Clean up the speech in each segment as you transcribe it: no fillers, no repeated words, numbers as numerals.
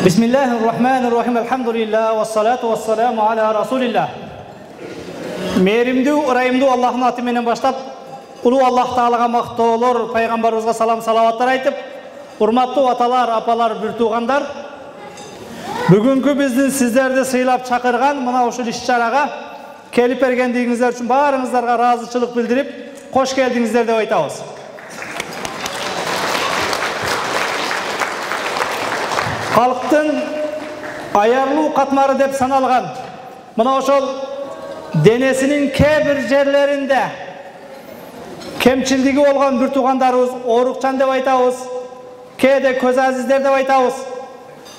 Bismillahirrahmanirrahim. Elhamdülillah ve salatu ve selamu ala Resulillah. Merimdүү, ырайымдуу Allah'ın atı menen başlap, ulu Allah Ta'alaga maqtoolor, Peygamberimizge salam salavatlar aytıp, urmattуу atalar, apalar, bir tuğandar, бүгүнкү биздин сиздерди сыйлап чакырган мына ушул иш-чарага келип бергендигиңиздер үчүн баарыңыздарга ыраазычылык билдирип, кош келдиңиздер деп айтабыз. Халктын аярлуу катмары деп саналган мына ошол денесинин кээ бир жерлеринде кемчилдиги болгон бир туугандарыбыз оорукчан деп айтабыз, кээде көз азиздер деп айтабыз.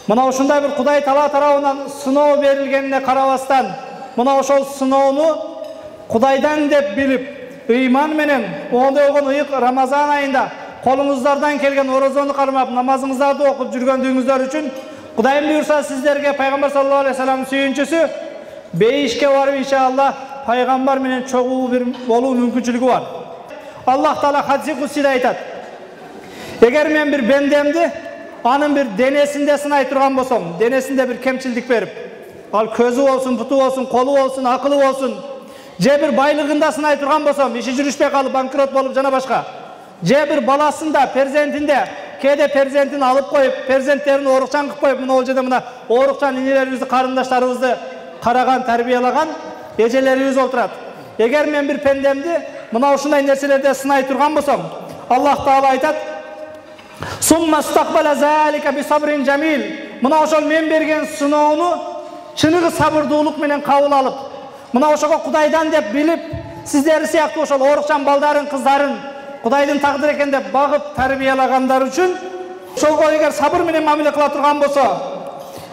Мына ушундай бир Кудай Таала тарабынан сыноо берилгенине карабастан, мына ошол сыноону Кудайдан деп билип, ыйман менен оңдой болгон ыйык Рамазан айында колуңуздардан келген орозону кармап, намазыңыздарды окуп жүргөндүгүңүздөр үчүн Кудайым буйрса сиздерге Пайгамбар саллаллаху алейхи ва саллям сүйүнчүсү бейишке барып иншалла пайгамбар менен чогуу бир болуу мүмкүнчүлүгү бар. Аллах Таала хадиси кудсиде айтат: эгер мен бир бендемди анын бир денесинде сынай турган болсом, денесинде бир кемчилдик берип, ал көзү болсун, буту болсун, колу болсун, акылы болсун, же бир байлыгында сынай турган болсом, иши жүрүшпөй калып банкрот болуп жана башка, же бир баласында, перзентинде, кээде перзентин алып коюп, перзенттерин оорукчан кылып коюп, мына ол жерде мына оорукчан инелерибизди, карындаштарыбызды караган, тарбиялаган эжелерибиз отурат. Эгер мен бир пендемди мына ушундай нерселерде сынай турган болсом, Аллах Таала айтат: Сумма стакбала залика би сабрин jamil. Мына ошол мен берген сыноону чыныгы сабырдуулук менен кабыл алып, мына ошого Кудайдан деп билип, сиздер сыяктуу ошол оорукчан балдарын, кыздарын Кудайдын тагдыр экен деп багып тарбиялагандар үчүн ошолго эгер сабыр менен мамиле кыла турган болсо,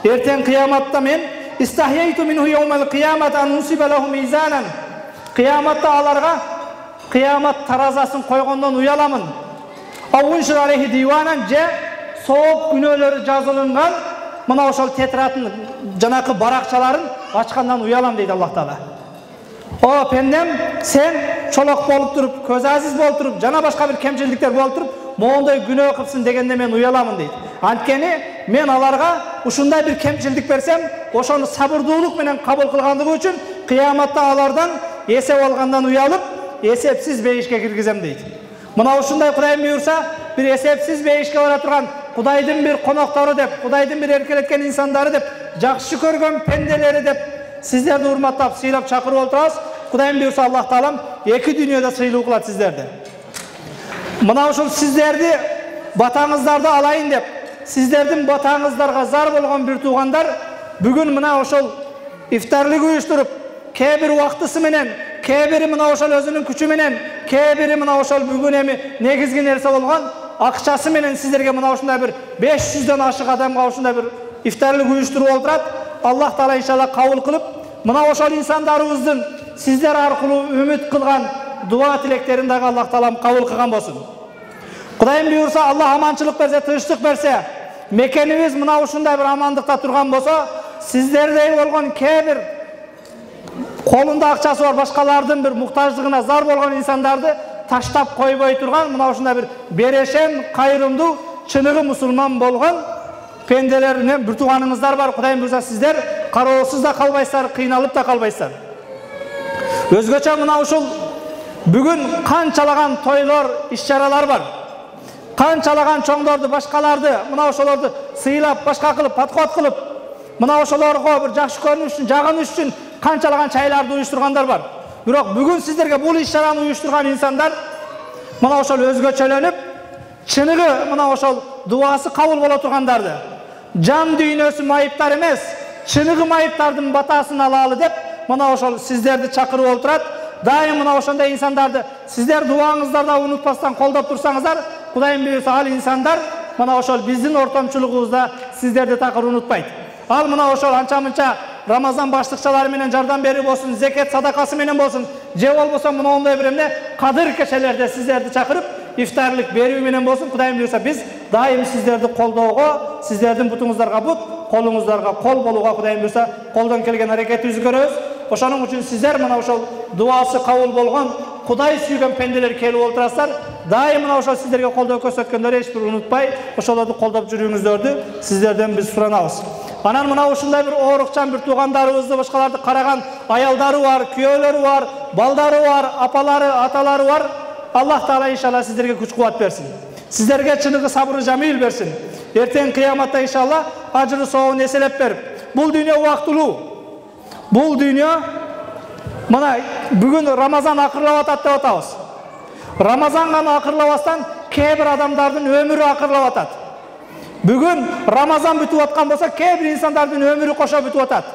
эртең кыяматта мен истахяйту минху йаумал кыямат ан нусиба лаху мизанан. Кыяматта аларга кыямат таразасын койгондон уяламын. Авуншир алейхи диванан же сооп күнөөлөрү жазылынган мына ошол тетратын жанакы баракчаларын ачкандан уялам дейт Аллах Таала. О пендем, сен чолок болуп туруп, көз азиз болуп туруп, жана башка бир кемчилдиктер болуп туруп, моундай күнөө кылсын дегенде мен уяламын дейт. Анткени мен аларга ушундай бир кемчилдик берсем, ошону сабырдуулук менен кабыл кылгандыгы үчүн кыяматта алардан эсеп алгандан уялып, эсепсиз бейишке киргизем дейт. Мына ушундай Кудайым буйрса, бир эсепсиз бейишке бара турган Кудайдын бир коноктору деп, Кудайдын бир эркелеткен инсандары деп, жакшы көргөн пенделери деп сиздерди урматтап, сыйлап чакырып отурабыз. Кудайым буйрса Аллах Таалам эки дүйнөдө сыйлуу кылат сиздерди. Мына ушул сиздерди батаңыздарды алайын деп, сиздердин батаңыздарга зар болгон бир туугандар бүгүн мына ошол ифтарлык уюштуруп, кээ бир убактысы менен, кээ бири мына ошол өзүнүн күчү менен, кээ бири мына ошол бүгүн эми негизги нерсе болгон акчасы менен сиздерге мына ушундай бир 500дөн ашык адамга ушундай бир ифтарлык уюштуруп отурат. Аллах Таала иншалла кабыл кылып, мына ошол инсандарыбыздын сиздер аркылуу үмүт кылган дуа тилектерин дагы Аллах Таалам кабыл кылган болсун. Кудайым буйрса, Аллах аманчылык берсе, тынчтык берсе, мекенибиз мына ушундай бир амандыкта турган болсо, сиздердей болгон кээ бир колунда акчасы бар башкалардын бир муктаждыгына зар болгон инсандарды таштап койбой турган мына ушундай бир берешен, кайрымдуу, чыныгы мусулман болгон пенделеринен бир тууганыңыздар бар. Кудайым буйрса, сиздер кароосуз да калбайсыздар, кыйналып да калбайсыздар. Өзгөчө мына ушул бүгүн канчалаган тойлор, иш-чаралар бар. Канчалаган чоңдорду, башкаларды, мына ошолорду сыйлап, башка кылып, подход кылып, мына ошолорго бир жакшы көрүнүш үчүн, жагыныш үчүн канчалаган чайларды уюштургандар бар. Бирок бүгүн сиздерге бул иш-чараны уюштурган инсандар мына ошол өзгөчөлөнүп, чыныгы мына ошол дуасы кабыл боло тургандарды, жан дүйнөсү майыптар эмес, чыныгы майыптардын батасын алалы деп мына ошол сиздерди чакырып отурат. Дайым мына ошондой инсандарды сиздер дуаңыздарда унутпастан колдоп турсаңыздар, Кудайым буйрса ал инсандар мына ошол биздин ортомчулугубузда сиздерди такыр унутпайт. Ал мына ошол анча-мынча Рамазан баштыкчалары менен жардам берип болсун, зекет садакасы менен болсун, же болбосо мына ондой бир эмне кадыр кечелерде сиздерди чакырып ифтарлык берүү менен болсун. Кудайым буйрса, биз дайым сиздерди колдоого, сиздердин бутуңуздарга бут, колуңуздарга кол болууга Кудайым буйрса колдон келген аракетибизди көрөбүз. Ошонун үчүн сиздер мына ошол дуасы кабыл болгон Кудай сүйгөн пенделер келип отурасыздар. дайым мына ошол сиздерге колдоо көрсөткөндөрдү эч бир унутпай ошолорду колдоп жүрүүңүздөрдү сиздерден биз суранабыз. Анан мына ушундай бир оорукчан бир туугандарыбызды, башкаларды караган аялдары бар, күйөөлөрү бар, балдары бар, апалары, аталары бар. Аллах Таала иншалла сиздерге күч-кубат берсин. Сиздерге чыныгы сабыры жамил берсин. Эртең кыяматта иншалла ажыры соогун эселеп берип, бул дүйнө убактылуу. Бул дүйнө мына бүгүн Рамазан акырлап атат деп атабыз. Рамазан гана акырлабастан кээ бир адамдардын өмүрү акырлап атат. Бүгүн Рамазан бүтүп аткан болсо, кээ бир инсандардын өмүрү кошо бүтүп атат.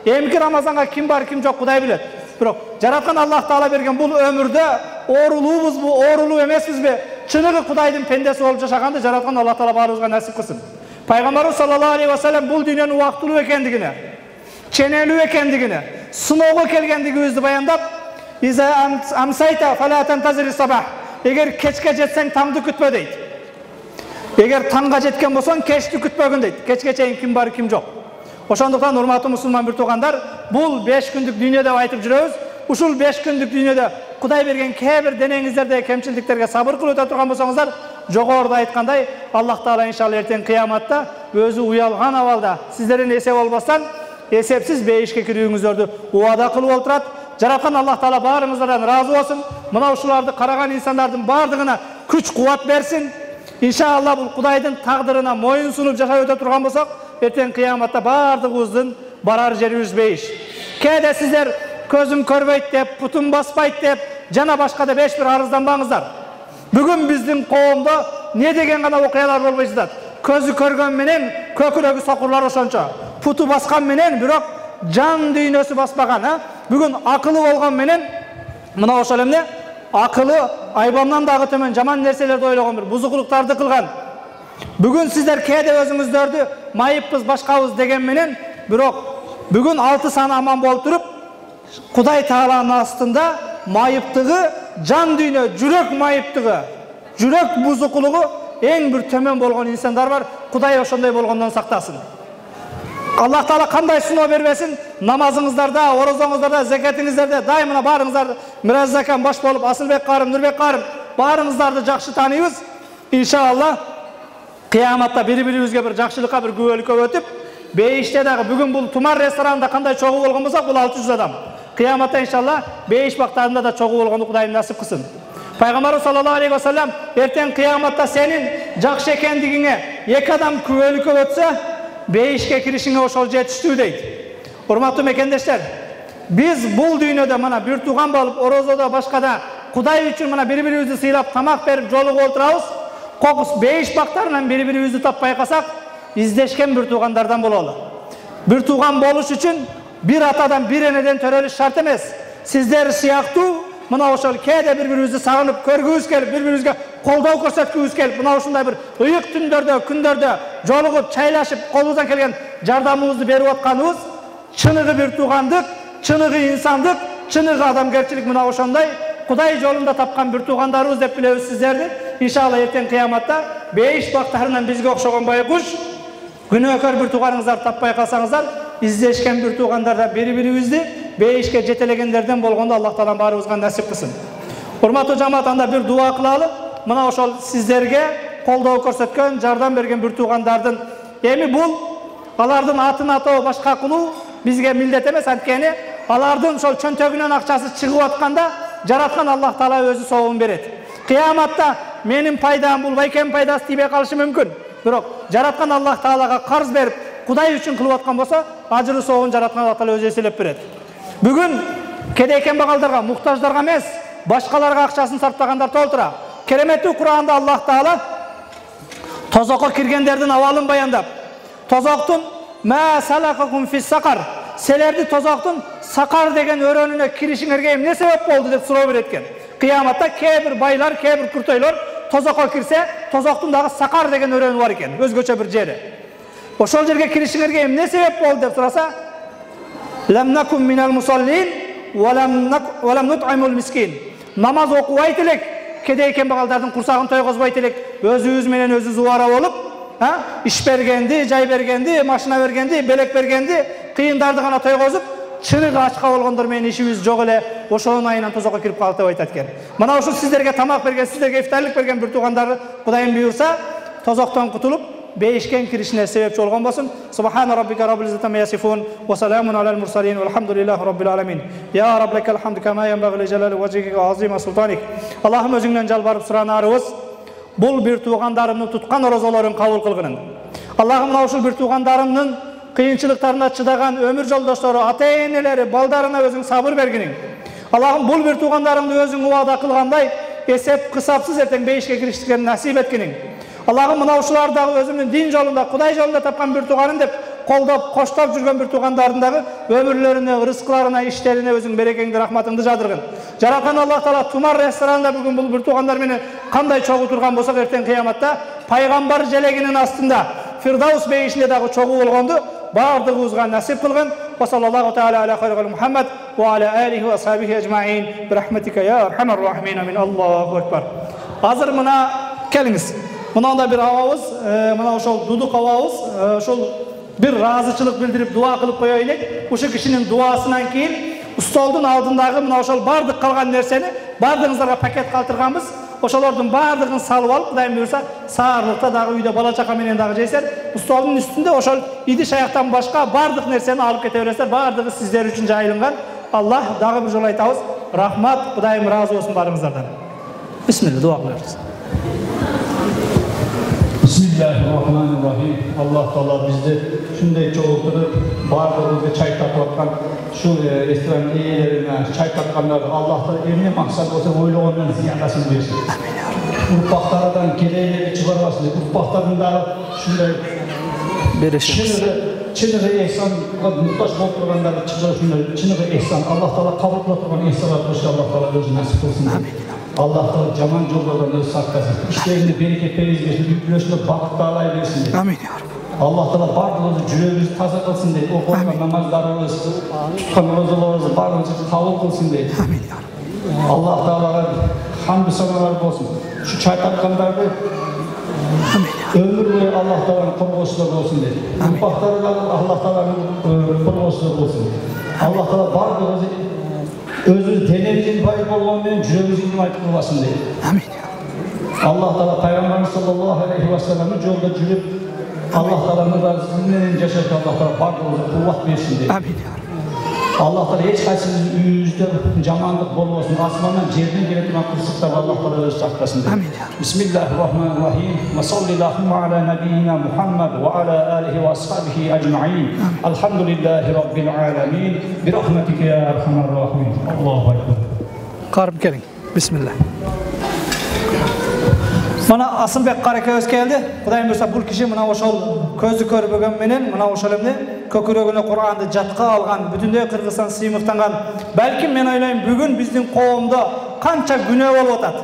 Эмки Рамазанга ким бар, ким жок Кудай билет. Бирок жараткан Аллах Таала берген бул өмүрдө оорулуубузбу, оорулуу эмеспизби? Чыныгы Кудайдын пендеси болуп жашаганды жараткан Аллах Таала баарыбызга насип кылсын. Пайгамбарыбыз саллаллаху алейхи ва саллям бул дүйнөнүн убактылуу экендигине, ченелүү экендигине, сыноого келгендигибизди баяндап, "Иза амсайта фала тантазир сабах." Эгер кечке жетсең таңды күтпө дейт. Эгер таңга жеткен болсоң кечти күтпөгүн дейт. Кечке чейин ким бар, ким жок. Ошондуктан урматтуу мусулман бир туугандар, бул 5 күндүк дүйнө деп айтып жүрөбүз. Ушул 5 күндүк дүйнөдө Кудай берген кээ бир денеңиздерде кемчилдиктерге сабыр кылып өтө турган болсоңуздар, жогоруда айткандай, Аллах Таала иншалла эртең кыяматта өзү уялган абалда сиздердин эсеп болбастан эсепсиз бейишке кирүүңүздөрдү убада кылып олтурат. Жараткан Аллах Таала баарыңыздардан ыраазы болсун. Мына ушуларды караган инсандардын баардыгына күч-кубат берсин. Иншалла бул Кудайдын тагдырына моюн сунуп жашап өтө турган болсок, эртең кыяматта баардыгыбыздын барар жерибиз бейиш. Кээде сиздер көзүм көрбөйт деп, путум баспайт деп, жана башка деп эч бир арызданбаңыздар. Бүгүн биздин коомдо не деген гана окуялар болбой жатат. Көзү көргөн менен көкүрөгү сокурлар ошончо. Путу баскан менен бирок жан дүйнөсү баспаган, Бүгүн акылы болгон менен мына ошол эмне? Акылы айбамдан дагы төмөн жаман нерселерди ойлогон бир бузукулуктарды кылган. Бүгүн сиздер кээде өзүңүздөрдү майыппыз, башкабыз деген менен, бирок бүгүн 6 сан аман болуп туруп, Кудай Тааланын астында майыптыгы, жан дүйнө, жүрөк майыптыгы, жүрөк бузукулугу эң бир төмөн болгон инсандар бар. Кудай ошондой болгондон сактасын. Аллах Таала кандай сыноо бербесин, намазыңыздарда, орозоңуздарда, закатыңыздарда дайыма баарыңыздарды Мираз Закан баш болуп, Асылбек Карым, Нурбек Карым баарыңыздарды жакшы тааныбыз. Иншалла кыяматта бири-бирибизге бир жакшылыкка, бир күбөлүккө өтүп, бейиште дагы бүгүн бул Тумар ресторанында кандай чогуу болгон болсо, бул 600 адам. Кыяматта иншалла бейиш бактарында да чогуу болгонду Кудайым насип кылсын. Пайгамбарыбыз саллаллаху алейхи ва саллям эртең кыяматта сенин жакшы экендигиңе 2 адам күбөлүккө өтсө, бейишке киришиңе ошол жетиштүү дейт. Урматтуу мекендештер, биз бул дүйнөдө мына бир тууган болуп, орозодо башкада Кудай үчүн мына бири-бирибизди сыйлап, тамак берип, жолугуп олтурабыз. Кокус бейиш бактарынан бири-бирибизди таппай калсак, издешкен бир туугандардан бололу. Бир тууган болуш үчүн бир атадан, бир энеден төрөлүш шарт эмес. Сиздер сыяктуу мына ошол кээде бири-бирибизди сагынып көргүбүз келип, бири-бирибизге колдоо көрсөткүбүз келип, мына ушундай бир ыйык түндөрдө, күндөрдө жолугуп, чайлашып, колубуздан келген жардамыбызды берип атканыбыз чыныгы бир туугандык, чыныгы инсандык, чыныгы адамгерчилик. Мына ошондой Кудай жолунда тапкан бир туугандарыбыз деп билебиз сиздерди. Иншалла эртең кыяматта бейиш бактарынан бизге окшогон байкуш, күнөөкөр бир тууганыңыздарды таппай калсаңыздар, издешкен бир туугандарда бири-бирибизди бейишке жетелегендерден болгондо Аллах Таалам баарыбызга насип кылсын. Урматтуу жамаат, анда бир дуа кылалы. Мына ошол сиздерге колдоо көрсөткөн, жардам берген бир туугандардын эми бул алардын атын атоо башка кылуу бизге милдет эмес, анткени алардын ошол чөнтөгүнөн акчасы чыгып атканда жараткан Аллах Таала өзү соогун берет. Кыяматта менин пайдам бул байкем пайдасы тийбей калышы мүмкүн. Бирок жараткан Аллах Таалага карыз берип, Кудай үчүн кылып аткан болсо, ажыры соогун жараткан Аллах Таала өзү эселеп берет. Бүгүн кедей кембагалдарга, муктаждарга эмес, башкаларга акчасын сарптагандар толтура. Кереметтүү Куранда Аллах Таала тозокко киргендердин абалын баяндап, тозоктун ма салакакум фис сакар, силерди тозоктун сакар деген өрөөнүнө киришиңерге эмне себеп болду деп суроо берет экен. Кыяматта кээ бир байлар, кээ бир күртөйлөр тозокко кирсе, тозоктун дагы сакар деген өрөөнү бар экен, өзгөчө бир жери. Ошол жерге киришиңерге эмне себеп болду деп сураса, лам накум минал мусаллин ва лам нут'имул мискин. Намаз окубайт элек, кедей кембагалдардын курсагын тойгозбойт элек, өзүбүз менен өзүбүз убара болуп, иш бергенди, жай бергенди, машина бергенди, белек бергенди, кыйындарды гана тойгозуп, чыныгы ачка болгондор менен ишибиз жок эле, ошонун айынан тозокко кирип калдык деп айтат экен. Мына ушул сиздерге тамак берген, сиздерге ифтарлык берген бир туугандар Кудайым буйрса, тозоктон кутулуп бейишкен киришине себепчи болгон болсун. Субхана раббика раббил иzzati amma yasifun ва саламун алал мурсалин валхамдулиллахи раббил аламин. Я рабб лакал хамду кама янбагы ли жалали ваджхика ва азима султаник. Аллахым өзүңдөн жалбарып суранарыбыз бул бир туугандарымдын туткан орозолорун кабыл кылгынын. Аллахым мына ушул бир туугандарымдын кыйынчылыктарына чыдаган өмүр жолдоштору, ата-энелери, балдарына өзүң сабыр бергиниң. Аллахым бул бир туугандарымды өзүң убада кылгандай эсеп кысапсыз эртең бейишке кириштерин насип эткиниң. Аллахым мына ушулар дагы өзүмдүн дин жолунда, Кудай жолунда тапкан бир тууганым деп колдоп, коштоп жүргөн бир туугандардын дагы өмүрлөрүнө, рызкыларына, иштерине өзүң берекеңди, рахматыңды жадыргын. Жараткан Аллах Таала Тумар ресторанында бүгүн бул бир туугандар менен кандай чогуу турган болсок, эртең кыяматта пайгамбар желегинин астында Фирдаус бейишинде дагы чогуу болгонду бардыгыбызга насип кылгын. Ва саллаллаху таала аля хайрил Мухаммад ва аля алихи ва асхабихи ажмаин би рахматика я архамар рахимин. Амин. Аллаху акбар. Азыр мына келиңиз. Мынандай бир абабыз, мына ошол дудук абабыз, ошол бир ыраазычылык билдирип дуа кылып коёйун элек. Ошол кишинин дуасынан кийин столдун алдындагы мына ошол бардык калган нерсени бардыгыңыздарга пакет калтырганбыз. Ошолордун бардыгын салып алып, Кудайым буйрса, саарлыкта дагы үйдө бала чака менен дагы жейсер. Столдун үстүндө ошол идиш аяктан башка бардык нерсени алып кете бересиздер. Бардыгы сиздер үчүн жайылган. Аллах дагы бир жолу айтабыз. Рахмат, Кудайым ыраазы болсун барыңыздардан. Бисмилла, дуа кылабыз. Bismillahirrahmanirrahim. Allah Teala bizde şunday çoğulturup bardığımızda çay tatlıkan şu restoran iyilerine çay tatlıkanlar Allah'ta emni maksat olsa öyle ondan ziyadasını versin. Urpaklardan keleyleri çıkarmasın. Urpaklarında şunday çınırı ihsan, muhtaç olduklarından çınırı ihsan. Allah Teala kabul kılıp ihsanlar koşu Allah Teala özü nasip olsun. Allah Teala caman yollardan özü saklasın. İşlerinde bereket versin, yüklüsünde bakıtta alay versin. Amin. Allah Teala bardığınızı cürevinizi taza kılsın diye. O konuda namazlarınız, tutkan rozalarınızı bardığınızı kabul kılsın diye. Amin. Allah Teala'ya hamdü sanalar olsun. Şu çay tatkanlarda ömür boyu Allah Teala'nın korkusuzları olsun diye. Ufakları da Allah Teala'nın korkusuzları olsun. Allah Teala bardığınızı özü deneyimizin bayık olmayan cürevimizin bayık olmasın diye. Amin. Allah Teala Peygamberimiz sallallahu aleyhi ve sellem'in yolda cürüp Allah Teala'nın razılığının yaşayıp Allah Teala bardığınızı kuvvet versin diye. Amin. Allah Teala hiç kaysınız yüzde camanlık bol olsun. Asmandan cerden gelen kırsıklar Allah Teala öz saklasın diye. Amin. Bismillahirrahmanirrahim. Ve sallallahu ala nebiyyina Muhammed ve ala alihi ve ashabihi ecma'in. Elhamdülillahi Rabbil alamin. Bir rahmetike ya erhamer rahimin. Allahu ekber. Qarib keling. Bismillah. Mana Asılbek Karaköz geldi. Kudayım buyrsa bul kişi mına oşol közü körбөгөн менен mına oşol emne көкүрөгүнө Куранды жатка алган, бүтүндөй Кыргызстан сыймыктанган. Балким мен ойлойм бүгүн биздин коомдо канча күнөө болуп атат.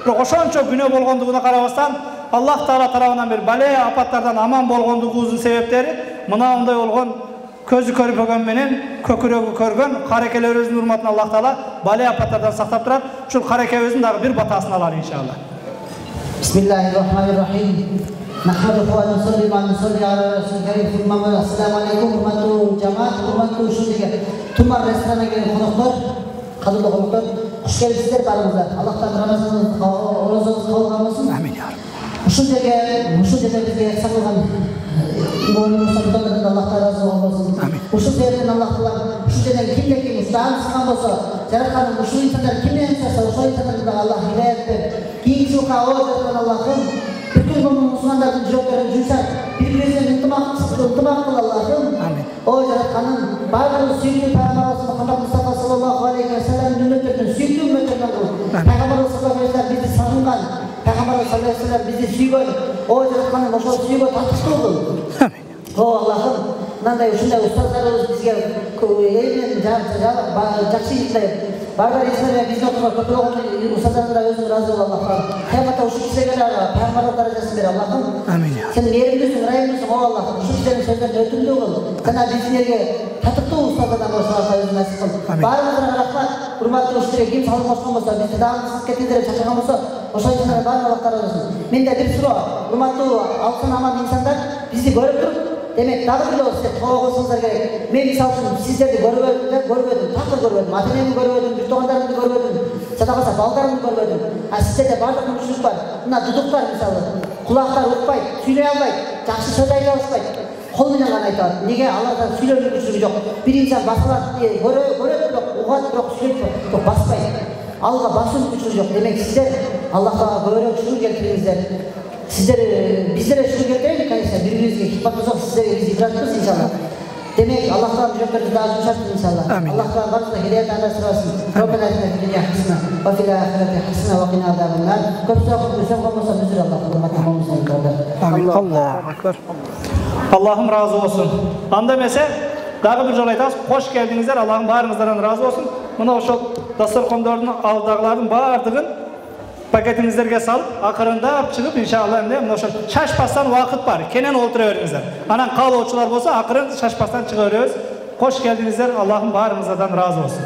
Бирок ошончо күнөө болгондугуна карабастан Аллах Таала тарабынан бир бале апаттардан аман болгондугубуздун себептери мына ондай болгон көзү көрбөгөн менен көкүрөгү көргөн карекелерибиздин урматына Аллах Таала бале апаттардан сактап турат. Ушул карекебиздин дагы бир батасын алалы иншалла. Bismillahirrahmanirrahim. Nahmaduhu wa nusalli wa nusalli ala rasulil karim. Assalamu alaykum hurmatli jamoat, hurmatli shunday Tumar restoraniga kelgan qonaqlar, qadrli qonaqlar, xush kelibsizlar baringizlar. Allohdan Ramazonning ro'zangiz qabul bo'lsin. Amin ya Rabb. Shu yerga bizga saqlagan musulmonlardan Allohdan rozi bo'lsin. Shu yerdan Alloh taolo shu yerdan kimga kim islam qilgan bo'lsa, jaratgan shu insonlar kimga insonsa, o'sha insonlarga Alloh hidoyat berib, keyin shu qavozdan Allohim bütün Müslümanların cevapları cüzdan birbirine intimak kıl Allah'ım. O yaratkanın bazı sünnü Peygamber Muhammed Mustafa sallallahu aleyhi ve sellem ümmetlerinin sünnü ümmetlerinin Peygamber sallallahu aleyhi ve sellem bizi sanıgan, Peygamber sallallahu aleyhi ve sellem bizi süygen, o yaratkanın başa süygen tatlısı oldu. O Allah'ım, nanda şunda ustazlarımız bizge eğlen jakşı işleyip, Bağlar insanlar bizden oturmak, kötülüğün ustazlarına özün razı ol Allah'ım. Kıyamata şu kişilere de Peygamber derecesi ver Allah'ım. Amin ya. Sen yerimdesin, rayımdesin o Allah'ım. Şu kişilerin sözlerine ötümlü ol. Sana bizim yerine tatıklı ustazlardan başına özün nasip ol. Bağlarımızdan rahmat, hürmetli uçturuyor. Kim sağlık başkan olsa, bizi dağımsız ketindirip çakıran olsa, o insanlara bağlı Allah'tan olsun. Ben de bir sürü hürmetli altın aman insanlar bizi görüp durup, Demek dagı bir olsa toğa olsanızlar gerek. Men misal üçün sizlerdi görüp ödüm, takır görüp ödüm, ata-enemi görüp ödüm, bir toğandarımды görüp ödüm, sadakasa baldarımды görüp ödüm. Sizlerde bardық мүмкіншілік бар. Мына дудуктар мисалы, кулактар укпайт, сүйлөй албайт, жакшы сөз айта алышпайт. Кол менен гана айта алат. Неге алардан сүйлөө мүмкүнчүлүгү жок. Бир инсан басылат, көрөт бирок, угат бирок сүйлөйт бирок баспайт. Алга басуу мүмкүнчүлүгү жок. Демек сиздер Аллахка көбүрөөк шүгүр келтириңиздер. Сиздер биздер шүгүр келтирели, конечно, бири-бирибизге хикмат болсок сиздерге биз ибратпыз иншалла. Demek Allah'tan mücadele daha yumuşatsın inşallah. Allah'tan varsa hidayet anlaştırsın. Rabbena atina fid dunya hasene ve fil ahireti hasene ve qina azabennar. Köpsek olmasa müzür Allah hürmetine olmasın inşallah. Amin. Allahu ekber. Allah'ım razı olsun. Anda mesela daha bir jol aytабыз. Hoş geldinizler. Allah'ım barınızdan razı olsun. Mına oşol dasturxondordun aldagıların bardığın paketinizlerge salıp akırında çıkıp inşallah mına oşol şaşpastan vakit var. Kenen otura veringizler. Anan kalowçular bolsa akırın şaşpastan çıkıyoruz. Hoş geldinizler. Allah'ım barınızdan razı olsun.